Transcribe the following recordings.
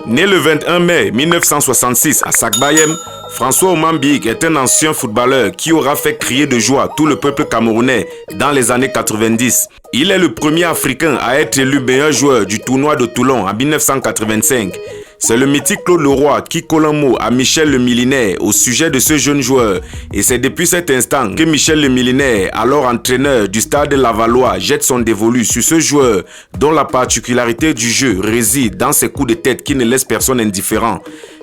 Né le 21 mai 1966 à Sakbayem, François Omambik est un ancien footballeur qui aura fait crier de joie tout le peuple camerounais dans les années 90. Il est le premier Africain à être élu meilleur joueur du tournoi de Toulon en 1985. C'est le mythique Claude Leroy qui colle un mot à Michel Le Millinaire au sujet de ce jeune joueur. Et c'est depuis cet instant que Michel Le Millinaire, alors entraîneur du Stade de Lavallois, jette son dévolu sur ce joueur dont la particularité du jeu réside dans ses coups de tête qui ne laissent personne indifférent.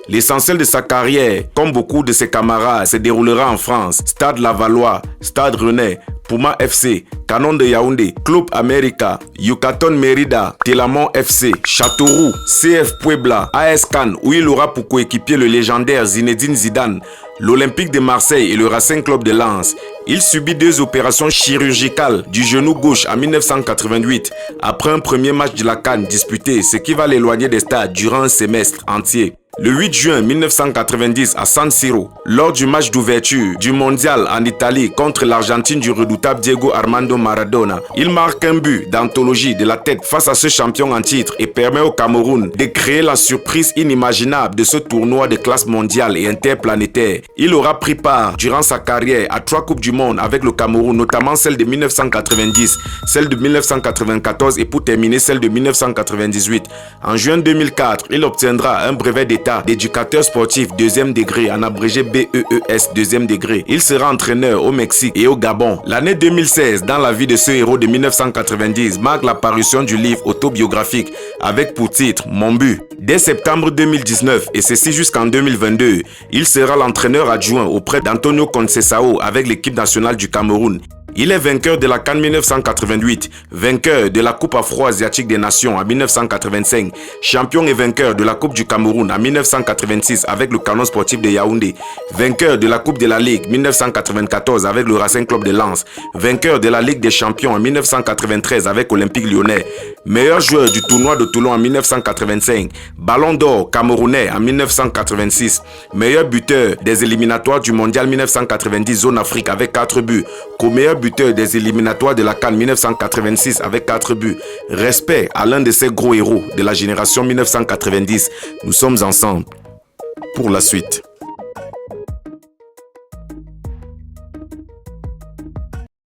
L'essentiel de sa carrière, comme beaucoup de ses camarades, se déroulera en France. Stade Lavallois, Stade Rennais, Puma FC, Canon de Yaoundé, Club America, Yucatan Mérida, Telamon FC, Châteauroux, CF Puebla, AS Cannes, où il aura pour coéquipier le légendaire Zinedine Zidane, l'Olympique de Marseille et le Racing Club de Lens. Il subit 2 opérations chirurgicales du genou gauche en 1988 après un premier match de la CAN disputé, ce qui va l'éloigner des stades durant un semestre entier. Le 8 juin 1990 à San Siro, lors du match d'ouverture du mondial en Italie contre l'Argentine du redoutable Diego Armando Maradona, il marque un but d'anthologie de la tête face à ce champion en titre et permet au Cameroun de créer la surprise inimaginable de ce tournoi de classe mondiale et interplanétaire. Il aura pris part durant sa carrière à 3 Coupes du Monde avec le Cameroun, notamment celle de 1990, celle de 1994 et pour terminer celle de 1998. En juin 2004, il obtiendra un brevet d'état d'éducateur sportif 2e degré, en abrégé BEES 2e degré. Il sera entraîneur au Mexique et au Gabon. L'année 2016, dans la vie de ce héros de 1990, marque la parution du livre autobiographique avec pour titre Mon but. Dès septembre 2019 et ceci jusqu'en 2022, il sera l'entraîneur adjoint auprès d'Antonio Conceição avec l'équipe nationale du Cameroun. Il est vainqueur de la CAN 1988, vainqueur de la Coupe afro-asiatique des nations en 1985, champion et vainqueur de la Coupe du Cameroun en 1986 avec le Canon sportif de Yaoundé, vainqueur de la Coupe de la Ligue 1994 avec le Racing Club de Lens, vainqueur de la Ligue des champions en 1993 avec Olympique Lyonnais, meilleur joueur du tournoi de Toulon en 1985, Ballon d'or camerounais en 1986, meilleur buteur des éliminatoires du mondial 1990 zone Afrique avec 4 buts, co-meilleur buteur des éliminatoires de la CAN 1986 avec 4 buts. Respect à l'un de ces gros héros de la génération 1990. Nous sommes ensemble pour la suite.